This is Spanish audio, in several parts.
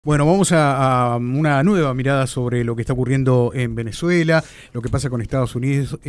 Bueno, vamos a una nueva mirada sobre lo que está ocurriendo en Venezuela, lo que pasa con Estados Unidos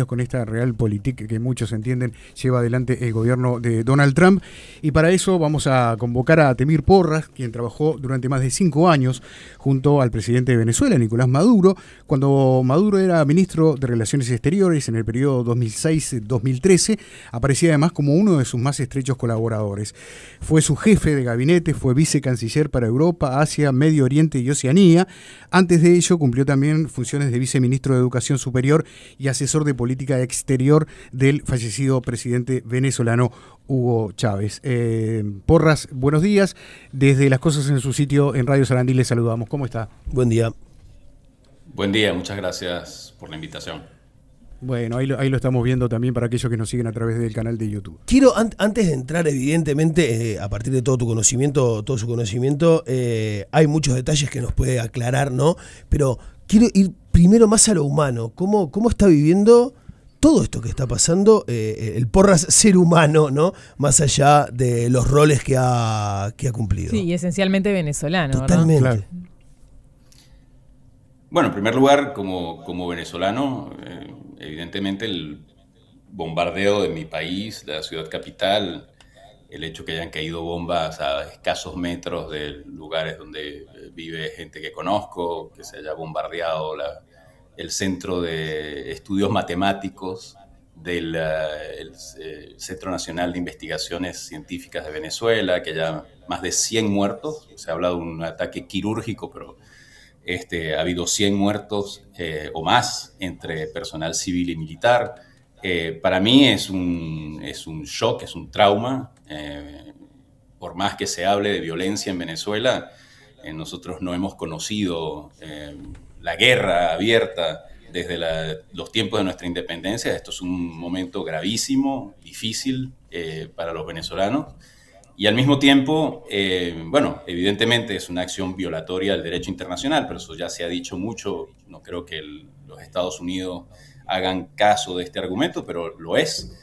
con esta realpolitik que muchos entienden lleva adelante el gobierno de Donald Trump. Y para eso vamos a convocar a Temir Porras, quien trabajó durante más de 5 años junto al presidente de Venezuela, Nicolás Maduro, cuando Maduro era ministro de Relaciones Exteriores en el periodo 2006-2013, aparecía además como uno de sus más estrechos colaboradores. Fue su jefe de gabinete, fue vicecanciller para Europa, Asia, Medio Oriente y Oceanía. Antes de ello cumplió también funciones de viceministro de Educación Superior y asesor de política exterior del fallecido presidente venezolano Hugo Chávez. Porras, buenos días. Desde Las Cosas en su sitio en Radio Sarandí les saludamos. ¿Cómo está? Buen día. Buen día, muchas gracias por la invitación. Bueno, ahí lo estamos viendo también para aquellos que nos siguen a través del canal de YouTube. Quiero, antes de entrar, evidentemente, a partir de todo su conocimiento, hay muchos detalles que nos puede aclarar, ¿no? Pero quiero ir primero más a lo humano. ¿Cómo está viviendo todo esto que está pasando el Porras ser humano, ¿no? Más allá de los roles que ha cumplido. Sí, y esencialmente venezolano, totalmente, ¿verdad? Claro. Bueno, en primer lugar, como venezolano, evidentemente el bombardeo de mi país, de la ciudad capital, el hecho que hayan caído bombas a escasos metros de lugares donde vive gente que conozco, que se haya bombardeado el Centro de Estudios Matemáticos del Centro Nacional de Investigaciones Científicas de Venezuela, que haya más de 100 muertos. Se habla de un ataque quirúrgico, pero ha habido 100 muertos o más entre personal civil y militar. Para mí es un shock, es un trauma. Por más que se hable de violencia en Venezuela, nosotros no hemos conocido la guerra abierta desde los tiempos de nuestra independencia. Esto es un momento gravísimo, difícil para los venezolanos. Y al mismo tiempo, bueno, evidentemente es una acción violatoria del derecho internacional, pero eso ya se ha dicho mucho. No creo que los Estados Unidos hagan caso de este argumento, pero lo es.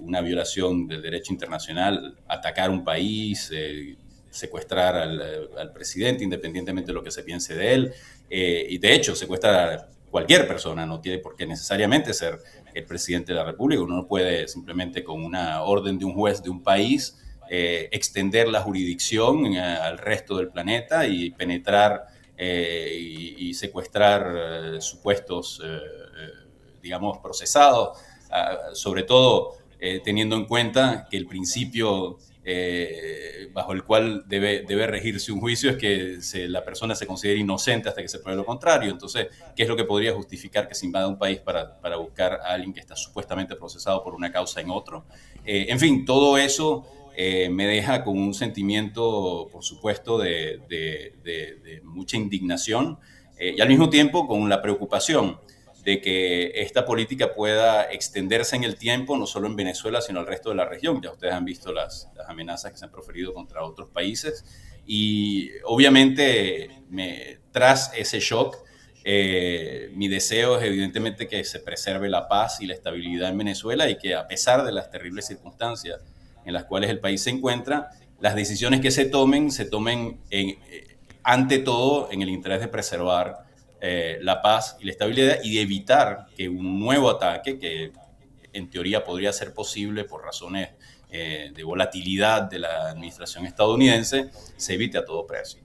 Una violación del derecho internacional, atacar un país, secuestrar al presidente, independientemente de lo que se piense de él. Y de hecho, secuestrar a cualquier persona, no tiene por qué necesariamente ser el presidente de la República. Uno no puede simplemente con una orden de un juez de un país extender la jurisdicción al resto del planeta y penetrar y secuestrar supuestos, digamos, procesados, sobre todo teniendo en cuenta que el principio bajo el cual debe regirse un juicio es que la persona se considere inocente hasta que se pruebe lo contrario. Entonces, ¿qué es lo que podría justificar que se invada un país para buscar a alguien que está supuestamente procesado por una causa en otro? En fin, todo eso me deja con un sentimiento, por supuesto, de mucha indignación y al mismo tiempo con la preocupación de que esta política pueda extenderse en el tiempo, no solo en Venezuela, sino al resto de la región. Ya ustedes han visto las amenazas que se han proferido contra otros países y obviamente tras ese shock, mi deseo es evidentemente que se preserve la paz y la estabilidad en Venezuela y que a pesar de las terribles circunstancias en las cuales el país se encuentra, las decisiones que se tomen ante todo en el interés de preservar la paz y la estabilidad y de evitar que un nuevo ataque, que en teoría podría ser posible por razones de volatilidad de la administración estadounidense, se evite a todo precio.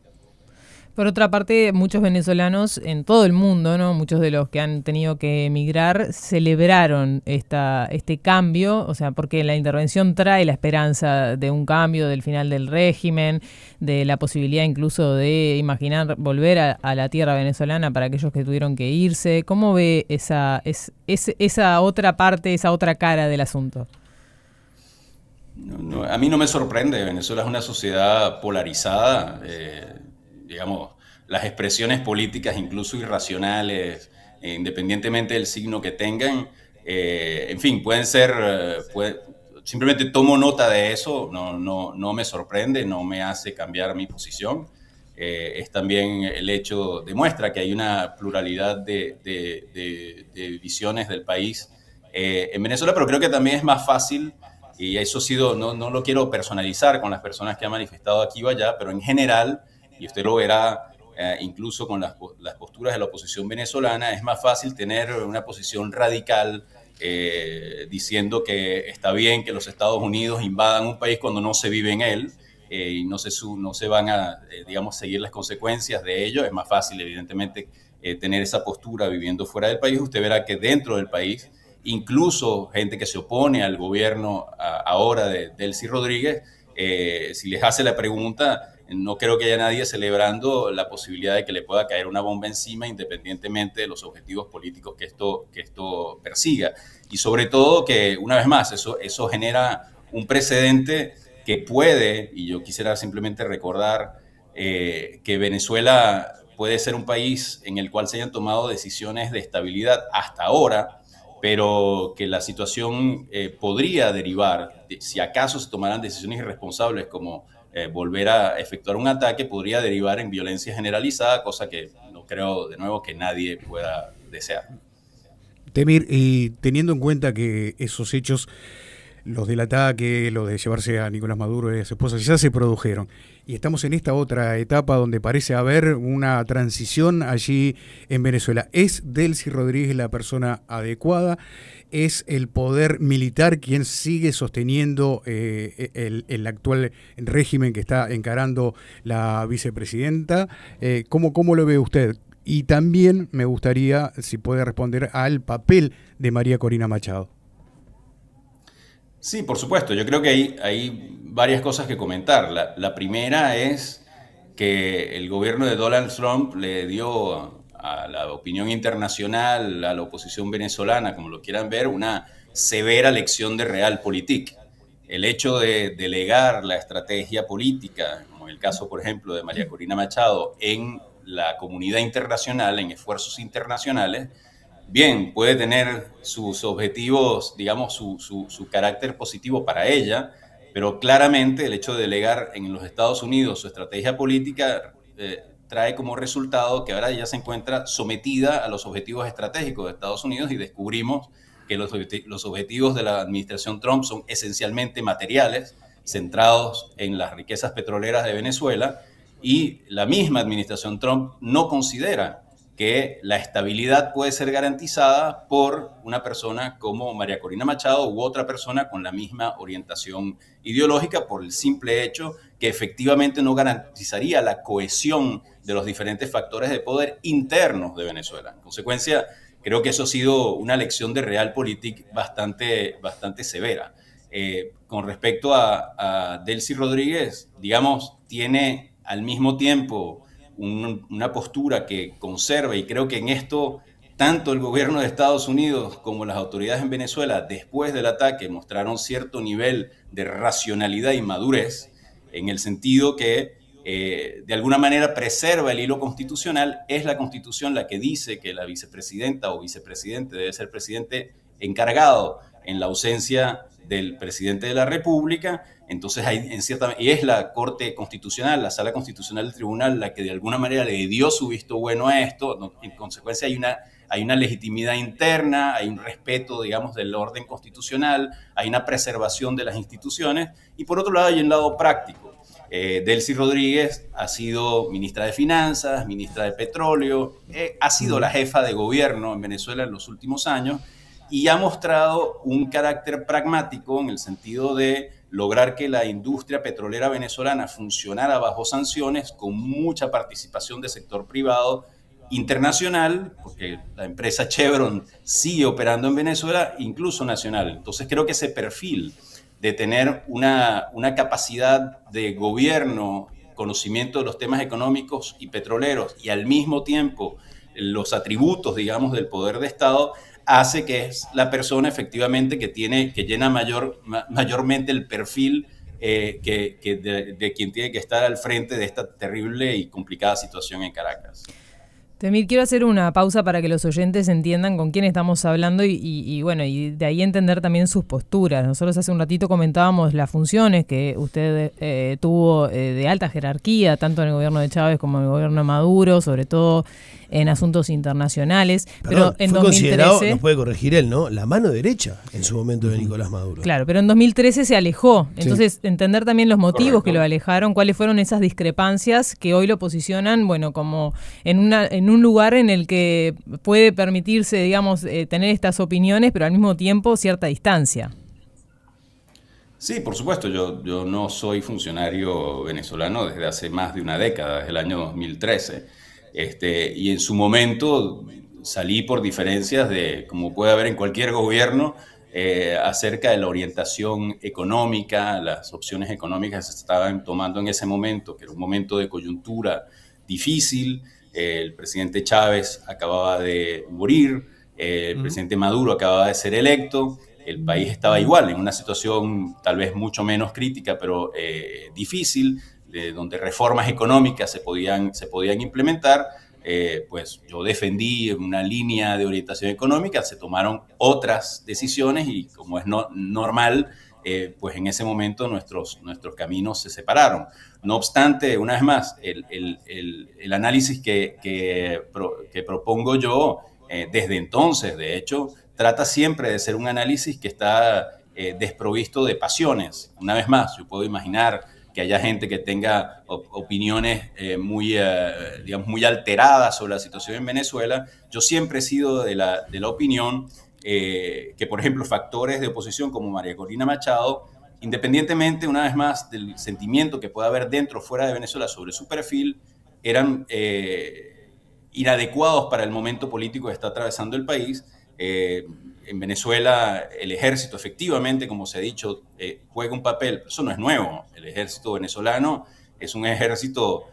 Por otra parte, muchos venezolanos en todo el mundo, ¿no? Muchos de los que han tenido que emigrar celebraron este cambio, o sea, porque la intervención trae la esperanza de un cambio, del final del régimen, de la posibilidad incluso de imaginar volver a la tierra venezolana para aquellos que tuvieron que irse. ¿Cómo ve esa otra parte, esa otra cara del asunto? A mí no me sorprende. Venezuela es una sociedad polarizada. Digamos, las expresiones políticas, incluso irracionales, independientemente del signo que tengan, en fin, pueden ser, simplemente tomo nota de eso, no me sorprende, no me hace cambiar mi posición. Es también el hecho, demuestra que hay una pluralidad de visiones del país en Venezuela, pero creo que también es más fácil, y eso ha sido, no lo quiero personalizar con las personas que han manifestado aquí o allá, pero en general y usted lo verá incluso con las posturas de la oposición venezolana, es más fácil tener una posición radical diciendo que está bien que los Estados Unidos invadan un país cuando no se vive en él, y no se van a, digamos, seguir las consecuencias de ello. Es más fácil, evidentemente, tener esa postura viviendo fuera del país. Usted verá que dentro del país, incluso gente que se opone al gobierno ahora de Delcy Rodríguez, si les hace la pregunta, no creo que haya nadie celebrando la posibilidad de que le pueda caer una bomba encima, independientemente de los objetivos políticos que esto persiga. Y sobre todo que, una vez más, eso genera un precedente que puede, y yo quisiera simplemente recordar que Venezuela puede ser un país en el cual se hayan tomado decisiones de estabilidad hasta ahora, pero que la situación podría derivar, si acaso se tomaran decisiones irresponsables como volver a efectuar un ataque, podría derivar en violencia generalizada, cosa que no creo, de nuevo, que nadie pueda desear. Temir, y teniendo en cuenta que esos hechos, los del ataque, los de llevarse a Nicolás Maduro y a su esposa, ya se produjeron. Y estamos en esta otra etapa donde parece haber una transición allí en Venezuela. ¿Es Delcy Rodríguez la persona adecuada? ¿Es el poder militar quien sigue sosteniendo el actual régimen que está encarando la vicepresidenta? ¿Cómo lo ve usted? Y también me gustaría, si puede responder, al papel de María Corina Machado. Sí, por supuesto. Yo creo que hay varias cosas que comentar. La primera es que el gobierno de Donald Trump le dio a la opinión internacional, a la oposición venezolana, como lo quieran ver, una severa lección de realpolitik. El hecho de delegar la estrategia política, como en el caso, por ejemplo, de María Corina Machado, en la comunidad internacional, en esfuerzos internacionales, bien, puede tener sus objetivos, digamos, su carácter positivo para ella, pero claramente el hecho de delegar en los Estados Unidos su estrategia política trae como resultado que ahora ella se encuentra sometida a los objetivos estratégicos de Estados Unidos, y descubrimos que los objetivos de la administración Trump son esencialmente materiales, centrados en las riquezas petroleras de Venezuela, y la misma administración Trump no considera que la estabilidad puede ser garantizada por una persona como María Corina Machado u otra persona con la misma orientación ideológica, por el simple hecho que efectivamente no garantizaría la cohesión de los diferentes factores de poder internos de Venezuela. En consecuencia, creo que eso ha sido una lección de realpolitik bastante severa. Con respecto a Delcy Rodríguez, digamos, tiene al mismo tiempo una postura que conserva, y creo que en esto tanto el gobierno de Estados Unidos como las autoridades en Venezuela después del ataque mostraron cierto nivel de racionalidad y madurez, en el sentido que de alguna manera preserva el hilo constitucional. Es la Constitución la que dice que la vicepresidenta o vicepresidente debe ser presidente encargado en la ausencia del presidente de la República. Entonces y es la Corte Constitucional, la Sala Constitucional del Tribunal, la que de alguna manera le dio su visto bueno a esto. En consecuencia hay una legitimidad interna, hay un respeto, digamos, del orden constitucional, hay una preservación de las instituciones, y por otro lado hay un lado práctico. Delcy Rodríguez ha sido ministra de Finanzas, ministra de Petróleo, ha sido la jefa de gobierno en Venezuela en los últimos años, y ha mostrado un carácter pragmático en el sentido de lograr que la industria petrolera venezolana funcionara bajo sanciones, con mucha participación del sector privado internacional, porque la empresa Chevron sigue operando en Venezuela, incluso nacional. Entonces creo que ese perfil de tener una capacidad de gobierno, conocimiento de los temas económicos y petroleros, y al mismo tiempo los atributos, digamos, del poder de Estado, hace que es la persona efectivamente que llena mayormente el perfil de quien tiene que estar al frente de esta terrible y complicada situación en Caracas. Temir, quiero hacer una pausa para que los oyentes entiendan con quién estamos hablando y bueno, y de ahí entender también sus posturas. Nosotros hace un ratito comentábamos las funciones que usted tuvo de alta jerarquía, tanto en el gobierno de Chávez como en el gobierno de Maduro, sobre todo en asuntos internacionales. Perdón, pero en fue 2013, considerado, nos puede corregir él, ¿no?, la mano derecha en su momento de Nicolás Maduro. Claro, pero en 2013 se alejó. Entonces, Sí. entender también los motivos Correcto. que lo alejaron, cuáles fueron esas discrepancias que hoy lo posicionan, bueno, como en un lugar en el que puede permitirse, digamos, tener estas opiniones, pero al mismo tiempo cierta distancia. Sí, por supuesto, yo no soy funcionario venezolano desde hace más de una década, desde el año 2013. Y en su momento salí por diferencias de, como puede haber en cualquier gobierno, acerca de la orientación económica, las opciones económicas que se estaban tomando en ese momento, que era un momento de coyuntura difícil. El presidente Chávez acababa de morir, el presidente Maduro acababa de ser electo. El país estaba igual, en una situación tal vez mucho menos crítica, pero difícil, donde reformas económicas se podían implementar. Pues yo defendí una línea de orientación económica, se tomaron otras decisiones y, como es normal, pues en ese momento nuestros caminos se separaron. No obstante, una vez más, el análisis que propongo yo desde entonces, de hecho, trata siempre de ser un análisis que está desprovisto de pasiones. Una vez más, yo puedo imaginar que haya gente que tenga opiniones digamos, muy alteradas sobre la situación en Venezuela. Yo siempre he sido de la opinión que, por ejemplo, factores de oposición como María Corina Machado, independientemente, una vez más, del sentimiento que pueda haber dentro o fuera de Venezuela sobre su perfil, eran inadecuados para el momento político que está atravesando el país. En Venezuela el ejército efectivamente, como se ha dicho, juega un papel, pero eso no es nuevo. El ejército venezolano es un ejército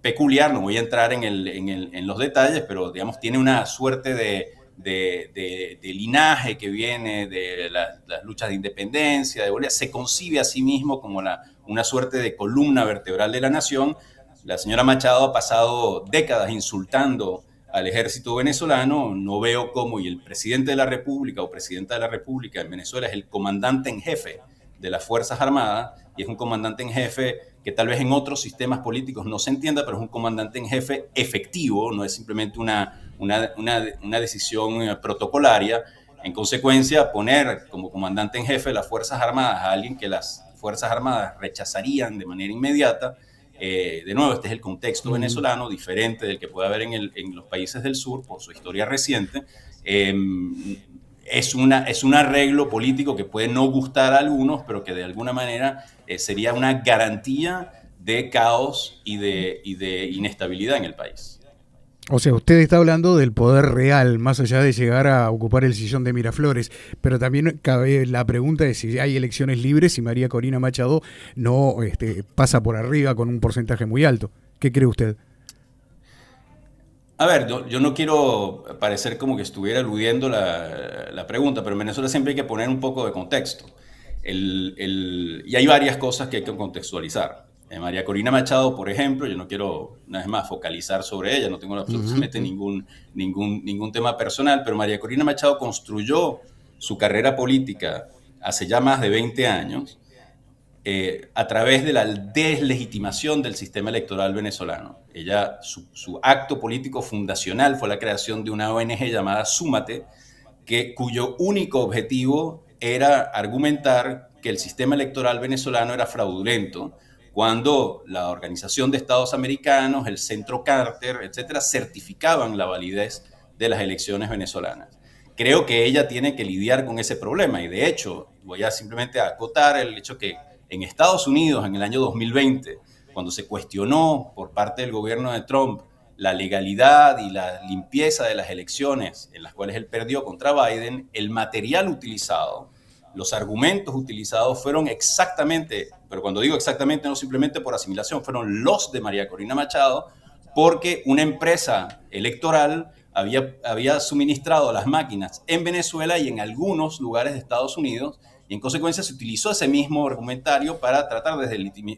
peculiar, no voy a entrar en los detalles, pero digamos tiene una suerte de linaje que viene de las luchas de independencia, de Bolivia. Se concibe a sí mismo como una suerte de columna vertebral de la nación. La señora Machado ha pasado décadas insultando al ejército venezolano. No veo cómo, y el presidente de la República o presidenta de la República en Venezuela es el comandante en jefe de las Fuerzas Armadas, y es un comandante en jefe que tal vez en otros sistemas políticos no se entienda, pero es un comandante en jefe efectivo, no es simplemente una decisión protocolaria. En consecuencia, poner como comandante en jefe de las Fuerzas Armadas a alguien que las Fuerzas Armadas rechazarían de manera inmediata. De nuevo, este es el contexto venezolano, diferente del que puede haber en los países del sur por su historia reciente. Es un arreglo político que puede no gustar a algunos, pero que de alguna manera sería una garantía de caos y de inestabilidad en el país. O sea, usted está hablando del poder real, más allá de llegar a ocupar el sillón de Miraflores, pero también cabe la pregunta de si hay elecciones libres y María Corina Machado no pasa por arriba con un porcentaje muy alto. ¿Qué cree usted? A ver, yo no quiero parecer como que estuviera eludiendo la pregunta, pero en Venezuela siempre hay que poner un poco de contexto. Y hay varias cosas que hay que contextualizar. María Corina Machado, por ejemplo, yo no quiero, una vez más, focalizar sobre ella, no tengo absolutamente ningún tema personal, pero María Corina Machado construyó su carrera política hace ya más de 20 años a través de la deslegitimación del sistema electoral venezolano. Ella, su acto político fundacional fue la creación de una ONG llamada Súmate, cuyo único objetivo era argumentar que el sistema electoral venezolano era fraudulento, cuando la Organización de Estados Americanos, el Centro Carter, etcétera, certificaban la validez de las elecciones venezolanas. Creo que ella tiene que lidiar con ese problema, y de hecho voy a simplemente acotar el hecho que en Estados Unidos en el año 2020, cuando se cuestionó por parte del gobierno de Trump la legalidad y la limpieza de las elecciones en las cuales él perdió contra Biden, el material utilizado, los argumentos utilizados fueron exactamente, pero cuando digo exactamente no simplemente por asimilación, fueron los de María Corina Machado, porque una empresa electoral había suministrado las máquinas en Venezuela y en algunos lugares de Estados Unidos, y en consecuencia se utilizó ese mismo argumentario para tratar de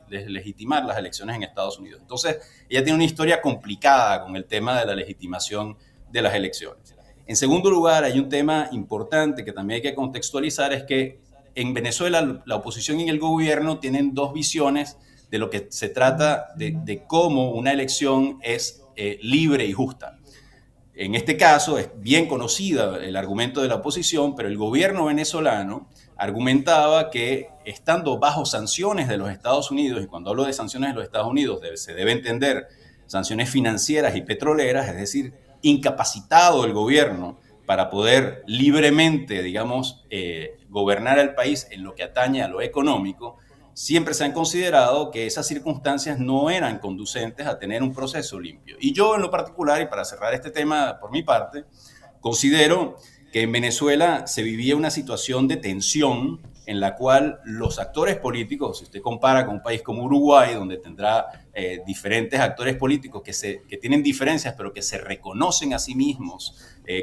deslegitimar las elecciones en Estados Unidos. Entonces, ella tiene una historia complicada con el tema de la legitimación de las elecciones. En segundo lugar, hay un tema importante que también hay que contextualizar, es que en Venezuela la oposición y el gobierno tienen dos visiones de lo que se trata de cómo una elección es libre y justa. En este caso es bien conocida el argumento de la oposición, pero el gobierno venezolano argumentaba que estando bajo sanciones de los Estados Unidos, y cuando hablo de sanciones de los Estados Unidos se debe entender sanciones financieras y petroleras, es decir, incapacitado el gobierno para poder libremente, digamos, gobernar el país en lo que atañe a lo económico, siempre se han considerado que esas circunstancias no eran conducentes a tener un proceso limpio. Y yo en lo particular, y para cerrar este tema por mi parte, considero que en Venezuela se vivía una situación de tensión en la cual los actores políticos, si usted compara con un país como Uruguay, donde tendrá diferentes actores políticos que tienen diferencias, pero que se reconocen a sí mismos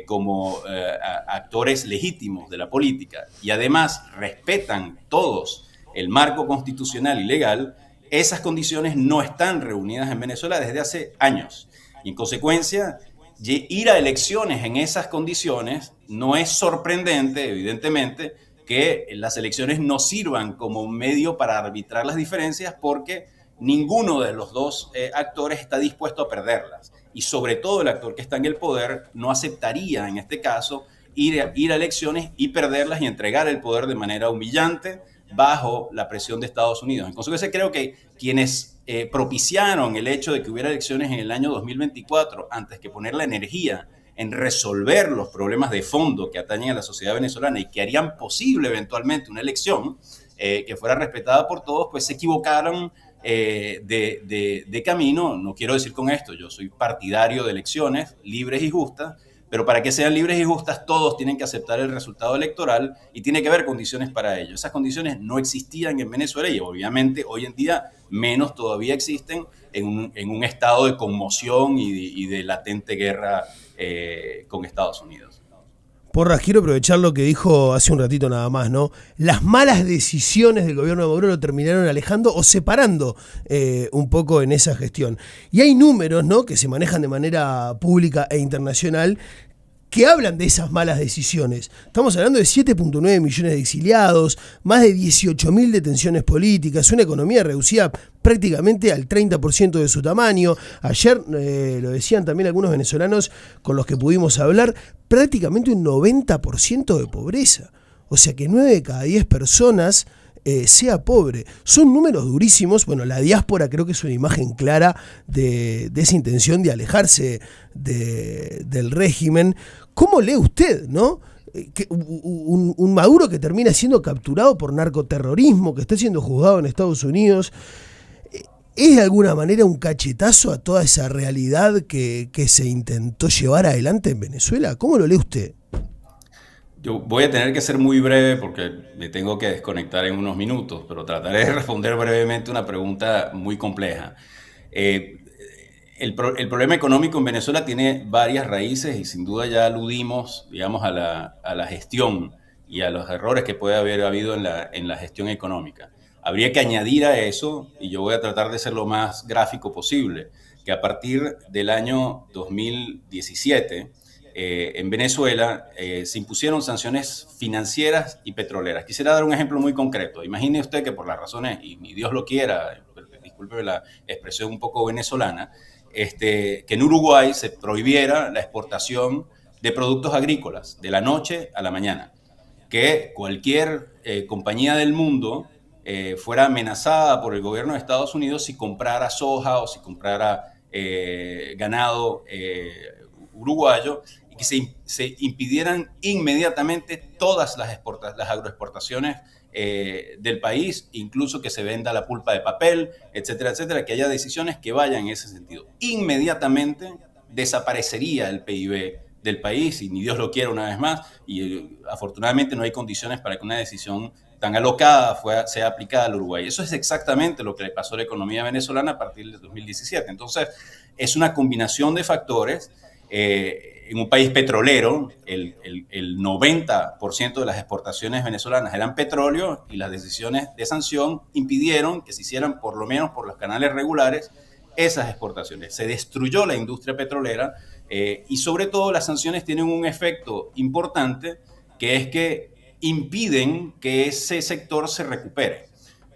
como actores legítimos de la política, y además respetan todos el marco constitucional y legal, esas condiciones no están reunidas en Venezuela desde hace años. Y en consecuencia, ir a elecciones en esas condiciones no es sorprendente, evidentemente, que las elecciones no sirvan como un medio para arbitrar las diferencias, porque ninguno de los dos actores está dispuesto a perderlas. Y sobre todo el actor que está en el poder no aceptaría, en este caso, ir a elecciones y perderlas y entregar el poder de manera humillante bajo la presión de Estados Unidos. En consecuencia, creo que quienes propiciaron el hecho de que hubiera elecciones en el año 2024, antes que poner la energía en resolver los problemas de fondo que atañen a la sociedad venezolana y que harían posible eventualmente una elección que fuera respetada por todos, pues se equivocaron de camino. No quiero decir con esto, yo soy partidario de elecciones libres y justas, pero para que sean libres y justas todos tienen que aceptar el resultado electoral y tiene que haber condiciones para ello. Esas condiciones no existían en Venezuela y obviamente hoy en día menos todavía existen en un estado de conmoción y de latente guerra con Estados Unidos. Porras, quiero aprovechar lo que dijo hace un ratito nada más, ¿no? Las malas decisiones del gobierno de Maduro lo terminaron alejando o separando un poco en esa gestión. Y hay números, ¿no?, que se manejan de manera pública e internacional que hablan de esas malas decisiones. Estamos hablando de 7.9 millones de exiliados, más de 18.000 detenciones políticas, una economía reducida prácticamente al 30% de su tamaño. Ayer, lo decían también algunos venezolanos con los que pudimos hablar, prácticamente un 90% de pobreza. O sea que 9 de cada 10 personas sea pobre. Son números durísimos. Bueno, la diáspora creo que es una imagen clara de esa intención de alejarse del régimen. ¿Cómo lee usted, no? Que un Maduro que termina siendo capturado por narcoterrorismo, que está siendo juzgado en Estados Unidos, ¿es de alguna manera un cachetazo a toda esa realidad que se intentó llevar adelante en Venezuela? ¿Cómo lo lee usted? Yo voy a tener que ser muy breve porque me tengo que desconectar en unos minutos, pero trataré de responder brevemente una pregunta muy compleja. El problema económico en Venezuela tiene varias raíces y sin duda ya aludimos, digamos, a la gestión y a los errores que puede haber habido en la gestión económica. Habría que añadir a eso, y yo voy a tratar de ser lo más gráfico posible, que a partir del año 2017, en Venezuela se impusieron sanciones financieras y petroleras. Quisiera dar un ejemplo muy concreto. Imagine usted que por las razones, y ni Dios lo quiera, disculpe la expresión un poco venezolana, que en Uruguay se prohibiera la exportación de productos agrícolas de la noche a la mañana, que cualquier compañía del mundo fuera amenazada por el gobierno de Estados Unidos si comprara soja o si comprara ganado uruguayo, y que se impidieran inmediatamente todas las agroexportaciones del país, incluso que se venda la pulpa de papel, etcétera, etcétera, que haya decisiones que vayan en ese sentido. Inmediatamente desaparecería el PIB del país, y ni Dios lo quiera una vez más, y afortunadamente no hay condiciones para que una decisión tan alocada sea aplicada al Uruguay. Eso es exactamente lo que le pasó a la economía venezolana a partir del 2017. Entonces, es una combinación de factores. en un país petrolero, el 90% de las exportaciones venezolanas eran petróleo y las decisiones de sanción impidieron que se hicieran, por lo menos por los canales regulares, esas exportaciones. Se destruyó la industria petrolera y sobre todo las sanciones tienen un efecto importante, que es que impiden que ese sector se recupere.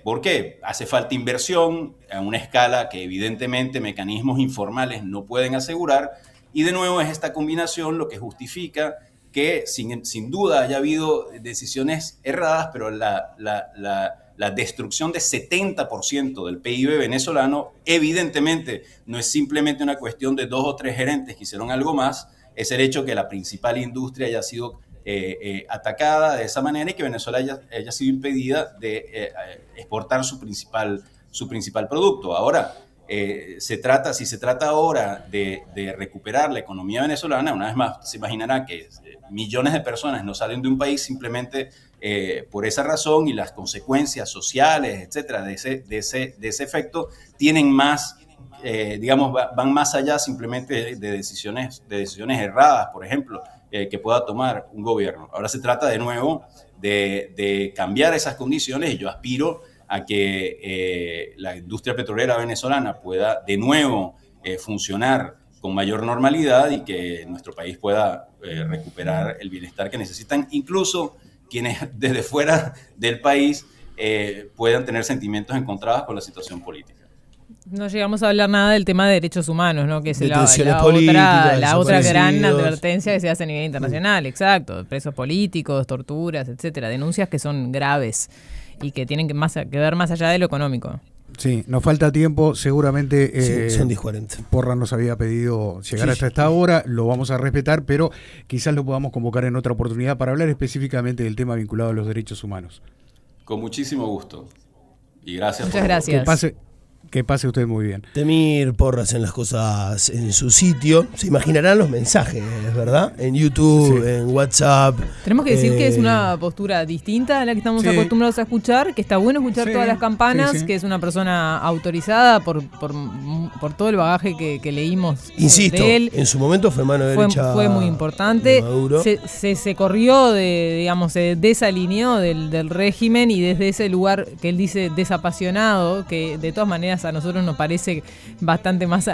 ¿Por qué? Hace falta inversión a una escala que evidentemente mecanismos informales no pueden asegurar, y de nuevo es esta combinación lo que justifica que sin duda haya habido decisiones erradas, pero la destrucción de 70% del PIB venezolano evidentemente no es simplemente una cuestión de 2 o 3 gerentes que hicieron algo más, es el hecho que la principal industria haya sido atacada de esa manera y que Venezuela haya sido impedida de exportar su principal producto. Ahora, si se trata ahora de recuperar la economía venezolana, una vez más se imaginará que millones de personas no salen de un país simplemente por esa razón, y las consecuencias sociales, etcétera, de ese efecto tienen más, van más allá simplemente de decisiones erradas, por ejemplo, que pueda tomar un gobierno. Ahora se trata de nuevo de cambiar esas condiciones, y yo aspiro a que la industria petrolera venezolana pueda de nuevo funcionar con mayor normalidad y que nuestro país pueda recuperar el bienestar que necesitan, incluso quienes desde fuera del país puedan tener sentimientos encontrados con la situación política. No llegamos a hablar nada del tema de derechos humanos, ¿no? Que es la otra gran advertencia que se hace a nivel internacional, exacto. Presos políticos, torturas, etcétera. Denuncias que son graves y que tienen que ver más allá de lo económico. Sí, nos falta tiempo, seguramente son 10:40. Porra nos había pedido llegar hasta esta hora, lo vamos a respetar, pero quizás lo podamos convocar en otra oportunidad para hablar específicamente del tema vinculado a los derechos humanos. Con muchísimo gusto. Y gracias. Muchas gracias. Que pase usted muy bien. Temir Porras en las cosas en su sitio. Se imaginarán los mensajes, ¿verdad? En YouTube, en WhatsApp. Tenemos que decir que es una postura distinta a la que estamos acostumbrados a escuchar, que está bueno escuchar todas las campanas, que es una persona autorizada por todo el bagaje que leímos. Insisto, de él. En su momento fue mano derecha. Fue muy importante. Se corrió se desalineó del régimen, y desde ese lugar que él dice desapasionado, que de todas maneras a nosotros nos parece bastante más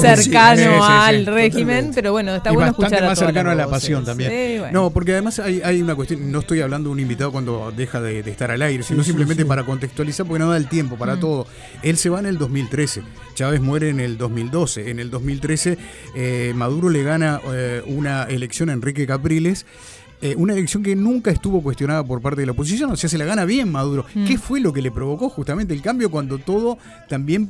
cercano al régimen, pero bueno, está bueno escuchar a bastante más cercano a la voces. pasión también. Sí, bueno. No, porque además hay una cuestión, no estoy hablando de un invitado cuando deja de estar al aire, sino simplemente para contextualizar, porque no da el tiempo para todo. Él se va en el 2013, Chávez muere en el 2012, en el 2013 Maduro le gana una elección a Enrique Capriles, una elección que nunca estuvo cuestionada por parte de la oposición, o sea, se la gana bien Maduro. ¿Qué fue lo que le provocó justamente el cambio cuando todo también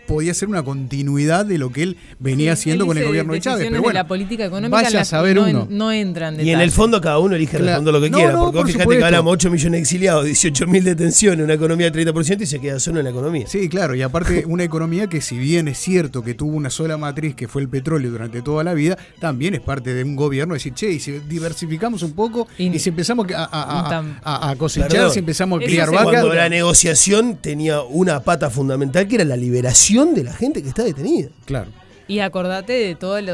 podía ser una continuidad de lo que él venía haciendo con el gobierno de Chávez? Pero bueno, de la política económica vaya a saber no entran detalles. Y en el fondo cada uno elige responder lo que quiera, porque fíjate que hablamos 8 millones de exiliados, 18.000 detenciones, una economía del 30% y se queda solo en la economía. Sí, claro, y aparte una economía que, si bien es cierto que tuvo una sola matriz, que fue el petróleo durante toda la vida, también es parte de un gobierno decir, che, y si diversificamos un poco y si empezamos a cosechar, si empezamos a criar vacas. Cuando la negociación tenía una pata fundamental, que era la liberación de la gente que está detenida. Claro. Y acordate de todo el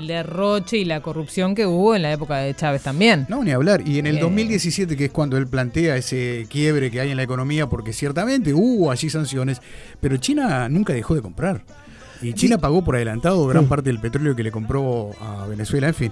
derroche y la corrupción que hubo en la época de Chávez también. No, ni hablar. Y en el 2017, que es cuando él plantea ese quiebre que hay en la economía, porque ciertamente hubo allí sanciones, pero China nunca dejó de comprar. Y China pagó por adelantado gran parte del petróleo que le compró a Venezuela, en fin.